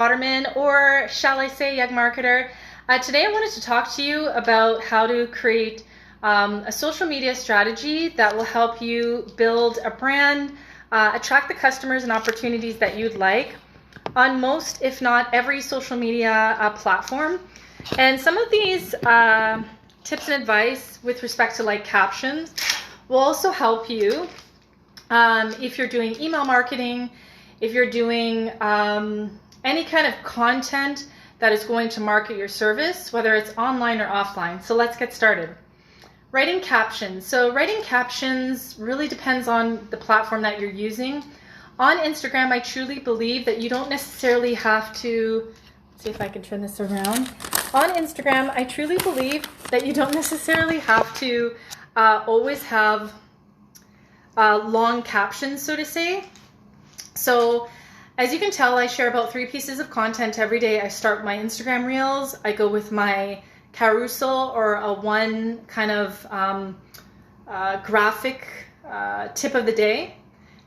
Waterman, or shall I say young marketer. Today I wanted to talk to you about how to create a social media strategy that will help you build a brand, attract the customers and opportunities that you'd like on most, if not every, social media platform. And some of these tips and advice with respect to like captions will also help you if you're doing email marketing, if you're doing any kind of content that is going to market your service, whether it's online or offline. So let's get started. Writing captions. So writing captions really depends on the platform that you're using. On Instagram, I truly believe that you don't necessarily have to, let's see if I can turn this around. On Instagram, I truly believe that you don't necessarily have to always have long captions, so to say. So as you can tell, I share about 3 pieces of content every day. I start my Instagram reels, I go with my carousel or a one kind of graphic tip of the day.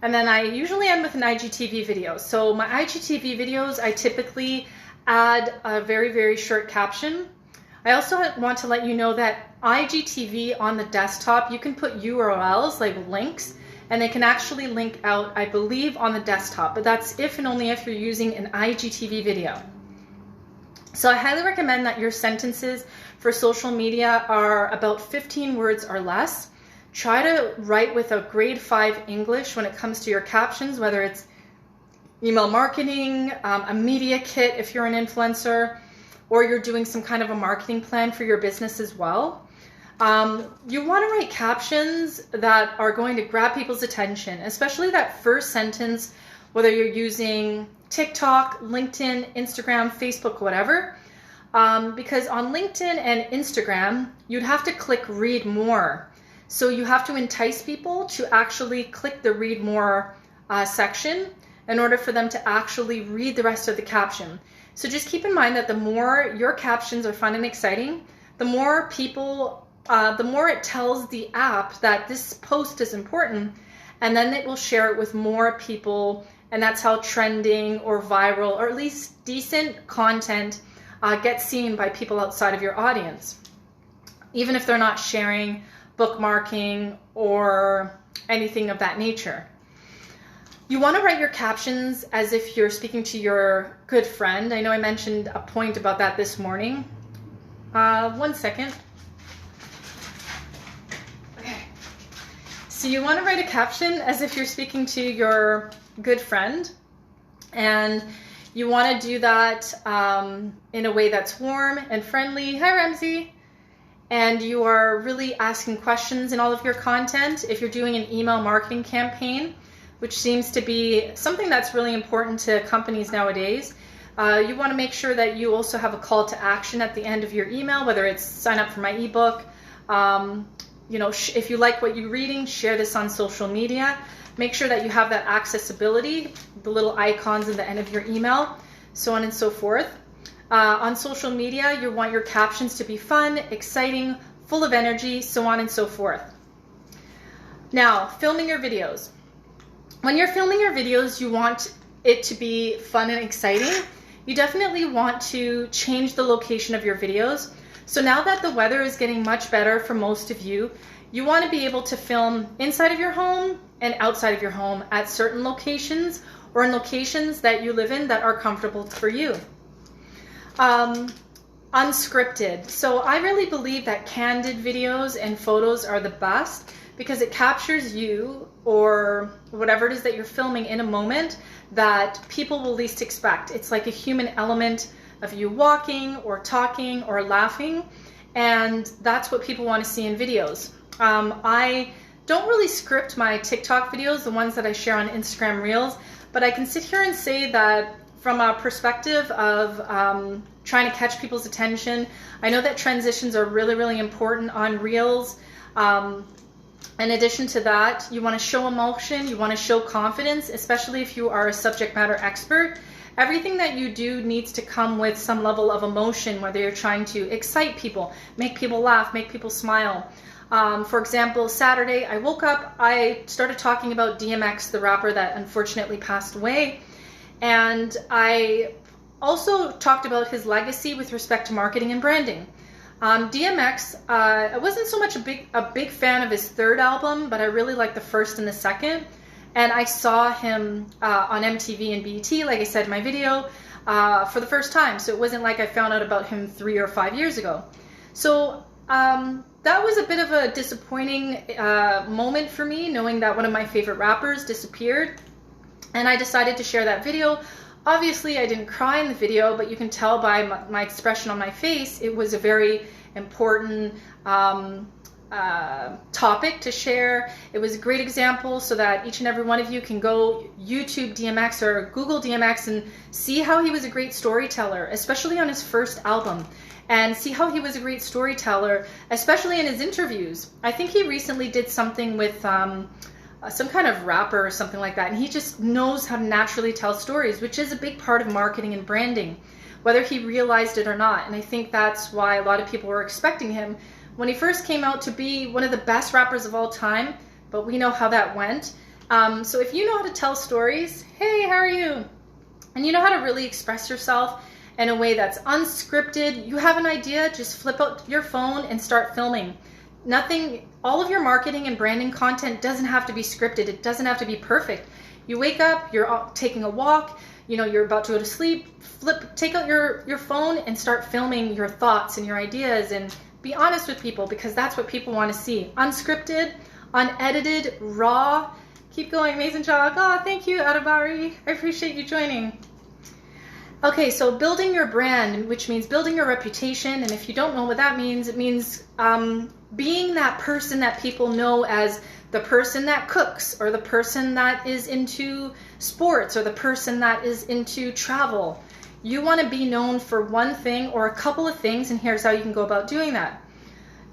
And then I usually end with an IGTV video. So my IGTV videos, I typically add a very, very short caption. I also want to let you know that IGTV on the desktop, you can put URLs like links, and they can actually link out, I believe, on the desktop, but that's if and only if you're using an IGTV video. So I highly recommend that your sentences for social media are about 15 words or less. Try to write with a grade 5 English when it comes to your captions, whether it's email marketing, a media kit if you're an influencer, or you're doing some kind of a marketing plan for your business as well. You want to write captions that are going to grab people's attention, especially that first sentence, whether you're using TikTok, LinkedIn, Instagram, Facebook, whatever. Because on LinkedIn and Instagram, you'd have to click read more. So you have to entice people to actually click the read more section in order for them to actually read the rest of the caption. So just keep in mind that the more your captions are fun and exciting, the more people the more it tells the app that this post is important, and then it will share it with more people, and that's how trending or viral or at least decent content gets seen by people outside of your audience, even if they're not sharing, bookmarking, or anything of that nature. You want to write your captions as if you're speaking to your good friend. I know I mentioned a point about that this morning. One second. So you want to write a caption as if you're speaking to your good friend, and you want to do that in a way that's warm and friendly. Hi, Ramsey. And you are really asking questions in all of your content. If you're doing an email marketing campaign, which seems to be something that's really important to companies nowadays, you want to make sure that you also have a call to action at the end of your email, whether it's sign up for my ebook, you know, if you like what you're reading, share this on social media. Make sure that you have that accessibility, the little icons at the end of your email, so on and so forth. On social media, you want your captions to be fun, exciting, full of energy, so on and so forth. Now, filming your videos. When you're filming your videos, you want it to be fun and exciting. You definitely want to change the location of your videos. So now that the weather is getting much better for most of you, you want to be able to film inside of your home and outside of your home at certain locations, or in locations that you live in that are comfortable for you. Unscripted. So I really believe that candid videos and photos are the best because it captures you or whatever it is that you're filming in a moment that people will least expect. It's like a human element of you walking or talking or laughing, and that's what people want to see in videos. I don't really script my TikTok videos, the ones that I share on Instagram Reels, but I can sit here and say that from a perspective of trying to catch people's attention, I know that transitions are really, really important on Reels. In addition to that, you want to show emotion, you want to show confidence, especially if you are a subject matter expert. Everything that you do needs to come with some level of emotion, whether you're trying to excite people, make people laugh, make people smile. For example, Saturday, I woke up, I started talking about DMX, the rapper that unfortunately passed away, and I also talked about his legacy with respect to marketing and branding. DMX, I wasn't so much a big fan of his third album, but I really liked the first and the second. And I saw him on MTV and BET, like I said in my video, for the first time. So it wasn't like I found out about him 3 or 5 years ago. So that was a bit of a disappointing moment for me, knowing that one of my favorite rappers disappeared. And I decided to share that video. Obviously, I didn't cry in the video, but you can tell by my expression on my face, it was a very important topic to share. It was a great example so that each and every one of you can go YouTube DMX or Google DMX and see how he was a great storyteller, especially on his first album, and see how he was a great storyteller, especially in his interviews. I think he recently did something with some kind of rapper or something like that, and he just knows how to naturally tell stories, which is a big part of marketing and branding, whether he realized it or not. And I think that's why a lot of people were expecting him when he first came out to be one of the best rappers of all time, but we know how that went. So if you know how to tell stories, hey, how are you? And you know how to really express yourself in a way that's unscripted, you have an idea, just flip out your phone and start filming. All of your marketing and branding content doesn't have to be scripted. It doesn't have to be perfect. You wake up, you're taking a walk, you're about to go to sleep, take out your phone and start filming your thoughts and your ideas, and be honest with people, because that's what people want to see. Unscripted, unedited, raw. Keep going, Mason Chalk. Oh, thank you, Adabari. I appreciate you joining. Okay, so building your brand, which means building your reputation. And if you don't know what that means, it means being that person that people know as the person that cooks, or the person that is into sports, or the person that is into travel. You want to be known for one thing or a couple of things, and here's how you can go about doing that.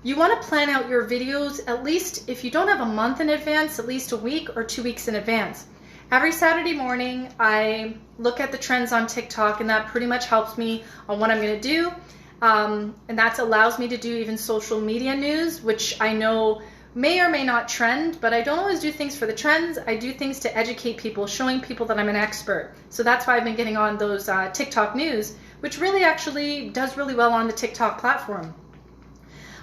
You want to plan out your videos at least, if you don't have a month in advance, at least a week or 2 weeks in advance. Every Saturday morning, I look at the trends on TikTok, and that pretty much helps me on what I'm going to do. And that allows me to do even social media news, which I know may or may not trend, but I don't always do things for the trends. I do things to educate people, showing people that I'm an expert. So that's why I've been getting on those TikTok news, which really actually does really well on the TikTok platform.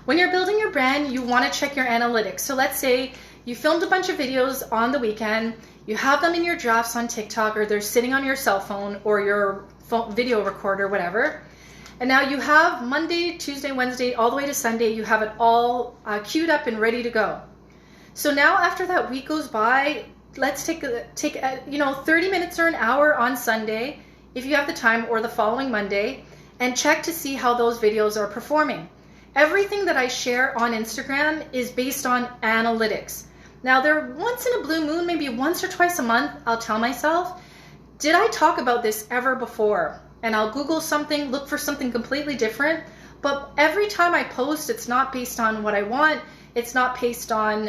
When you're building your brand, you want to check your analytics. So let's say you filmed a bunch of videos on the weekend, you have them in your drafts on TikTok, or they're sitting on your cell phone or your video recorder, whatever. And now you have Monday, Tuesday, Wednesday, all the way to Sunday, you have it all queued up and ready to go. So now after that week goes by, let's take 30 minutes or an hour on Sunday, if you have the time, or the following Monday, and check to see how those videos are performing. Everything that I share on Instagram is based on analytics. Now, once in a blue moon, maybe once or twice a month, I'll tell myself, did I talk about this ever before? And I'll Google something, look for something completely different. But every time I post, it's not based on what I want. It's not based on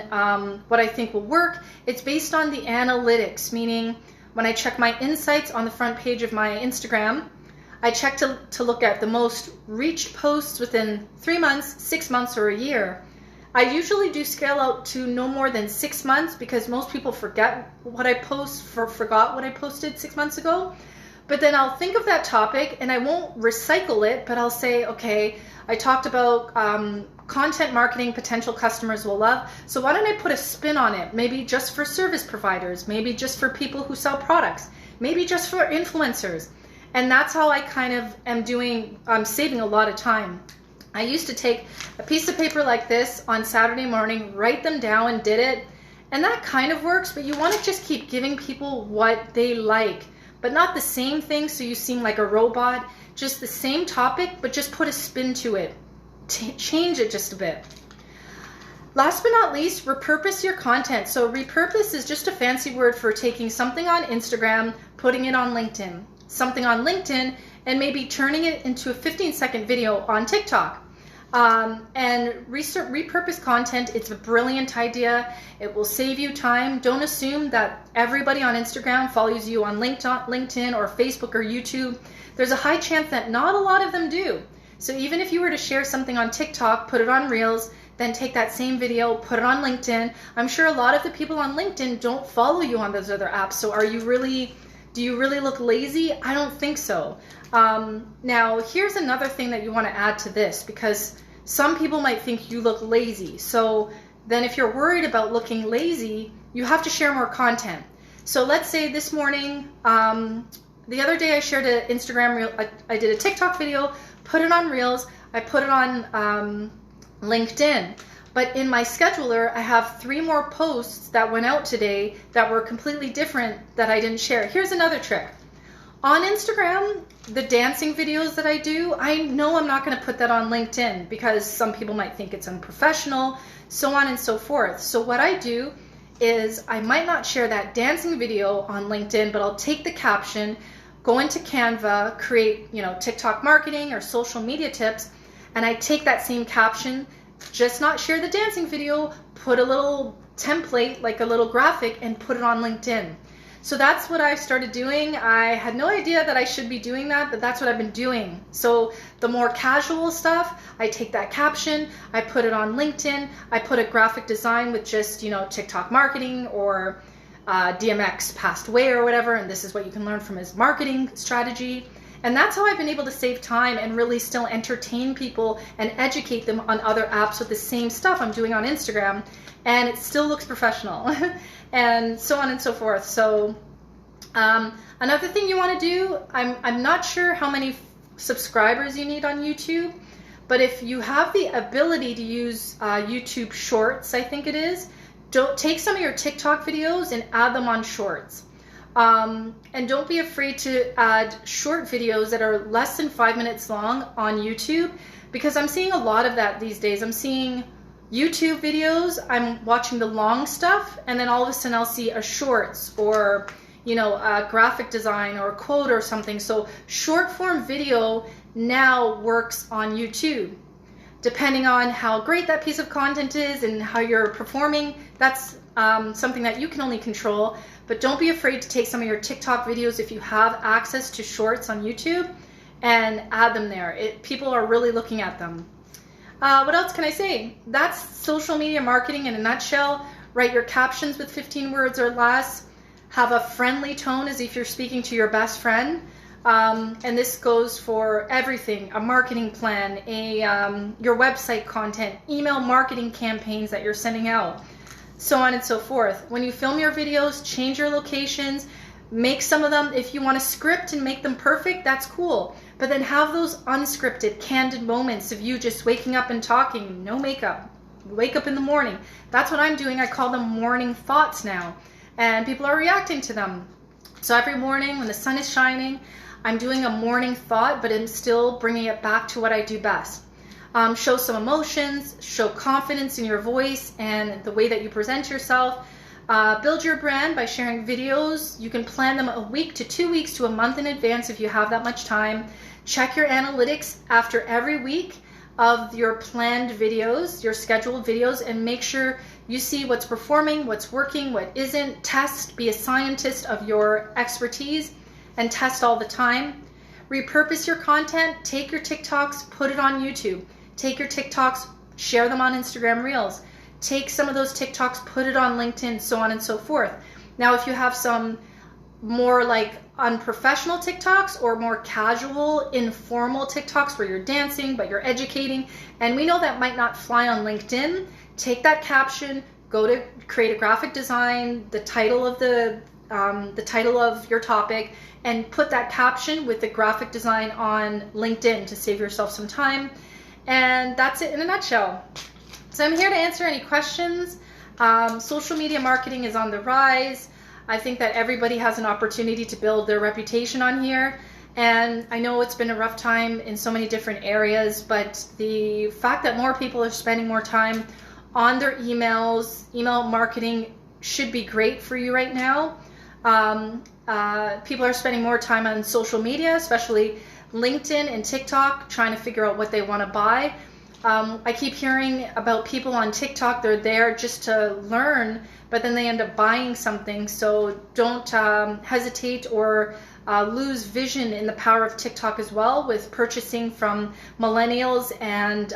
what I think will work. It's based on the analytics, meaning when I check my insights on the front page of my Instagram, I check to look at the most reached posts within 3 months, 6 months, or a year. I usually do scale out to no more than 6 months, because most people forget what I forgot what I posted 6 months ago. But then I'll think of that topic and I won't recycle it, but I'll say, okay, I talked about content marketing potential customers will love. So why don't I put a spin on it? Maybe just for service providers, maybe just for people who sell products, maybe just for influencers. And that's how I kind of I'm saving a lot of time. I used to take a piece of paper like this on Saturday morning, write them down, and did it. And that kind of works, but you want to just keep giving people what they like, but not the same thing so you seem like a robot. Just the same topic, but just put a spin to it. Change it just a bit. Last but not least, repurpose your content. So repurpose is just a fancy word for taking something on Instagram, putting it on LinkedIn, something on LinkedIn, and maybe turning it into a 15-second video on TikTok. And repurpose content, it's a brilliant idea. It will save you time. Don't assume that everybody on Instagram follows you on LinkedIn or Facebook or YouTube. There's a high chance that not a lot of them do. So even if you were to share something on TikTok, put it on Reels, then take that same video, put it on LinkedIn. I'm sure a lot of the people on LinkedIn don't follow you on those other apps. So are you really Do you really look lazy? I don't think so. Now, here's another thing that you want to add to this, because some people might think you look lazy. So then if you're worried about looking lazy, you have to share more content. So let's say this morning, the other day I shared an Instagram reel. I did a TikTok video, put it on Reels, I put it on LinkedIn. But in my scheduler, I have 3 more posts that went out today that were completely different that I didn't share. Here's another trick. On Instagram, the dancing videos that I do, I know I'm not going to put that on LinkedIn because some people might think it's unprofessional, so on and so forth. So what I do is I might not share that dancing video on LinkedIn, but I'll take the caption, go into Canva, create, TikTok marketing or social media tips, and I take that same caption, just not share the dancing video, put a little template, like a little graphic, and put it on LinkedIn. So that's what I started doing. I had no idea that I should be doing that, but that's what I've been doing. So the more casual stuff, I take that caption, I put it on LinkedIn, I put a graphic design with just, TikTok marketing or DMX passed away or whatever, and this is what you can learn from his marketing strategy. And that's how I've been able to save time and really still entertain people and educate them on other apps with the same stuff I'm doing on Instagram, and it still looks professional. And so on and so forth. So another thing you want to do, I'm not sure how many subscribers you need on YouTube, but if you have the ability to use YouTube Shorts, I think it is, don't take some of your TikTok videos and add them on Shorts. And don't be afraid to add short videos that are less than 5 minutes long on YouTube, because I'm seeing a lot of that these days. I'm seeing YouTube videos, I'm watching the long stuff, and then all of a sudden I'll see a shorts or, a graphic design or a quote or something. So short form video now works on YouTube. Depending on how great that piece of content is and how you're performing, that's something that you can only control. But don't be afraid to take some of your TikTok videos if you have access to shorts on YouTube and add them there. People are really looking at them. What else can I say? That's social media marketing in a nutshell. Write your captions with 15 words or less. Have a friendly tone as if you're speaking to your best friend. And this goes for everything, a marketing plan, your website content, email marketing campaigns that you're sending out, so on and so forth. When you film your videos, change your locations, make some of them, if you want to script and make them perfect, that's cool. But then have those unscripted, candid moments of you just waking up and talking, no makeup. Wake up in the morning. That's what I'm doing. I call them morning thoughts now. And people are reacting to them. So every morning when the sun is shining, I'm doing a morning thought, but I'm still bringing it back to what I do best. Show some emotions, show confidence in your voice and the way that you present yourself. Build your brand by sharing videos. You can plan them a week to 2 weeks to a month in advance if you have that much time. Check your analytics after every week of your planned videos, your scheduled videos, and make sure you see what's performing, what's working, what isn't. Test, be a scientist of your expertise, and test all the time. Repurpose your content. Take your TikToks, put it on YouTube. Take your TikToks, share them on Instagram Reels. Take some of those TikToks, put it on LinkedIn, so on and so forth. Now, if you have some more like unprofessional TikToks or more casual, informal TikToks where you're dancing, but you're educating, and we know that might not fly on LinkedIn, take that caption, go to create a graphic design, the title of your topic, and put that caption with the graphic design on LinkedIn to save yourself some time. And that's it in a nutshell. So I'm here to answer any questions. Social media marketing is on the rise. I think that everybody has an opportunity to build their reputation on here. And I know it's been a rough time in so many different areas, but the fact that more people are spending more time on their emails, email marketing should be great for you right now. People are spending more time on social media, especially LinkedIn and TikTok, trying to figure out what they want to buy. I keep hearing about people on TikTok, they're there just to learn, but then they end up buying something. So don't hesitate or lose vision in the power of TikTok as well, with purchasing from millennials and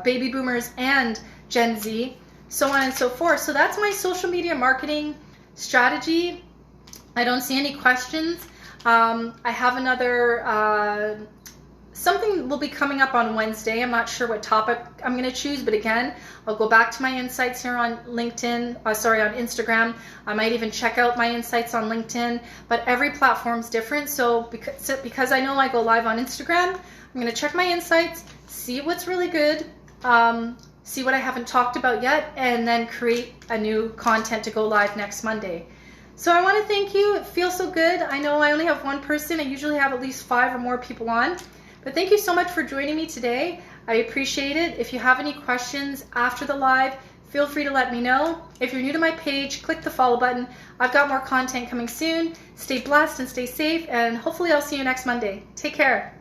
baby boomers and Gen Z, so on and so forth. So that's my social media marketing strategy. I don't see any questions. I have another, something will be coming up on Wednesday. I'm not sure what topic I'm going to choose, but again, I'll go back to my insights here on LinkedIn, on Instagram. I might even check out my insights on LinkedIn, but every platform's different. So because I know I go live on Instagram, I'm going to check my insights, see what's really good, see what I haven't talked about yet, and then create a new content to go live next Monday. So I want to thank you. It feels so good. I know I only have one person. I usually have at least 5 or more people on. But thank you so much for joining me today. I appreciate it. If you have any questions after the live, feel free to let me know. If you're new to my page, click the follow button. I've got more content coming soon. Stay blessed and stay safe, and hopefully I'll see you next Monday. Take care.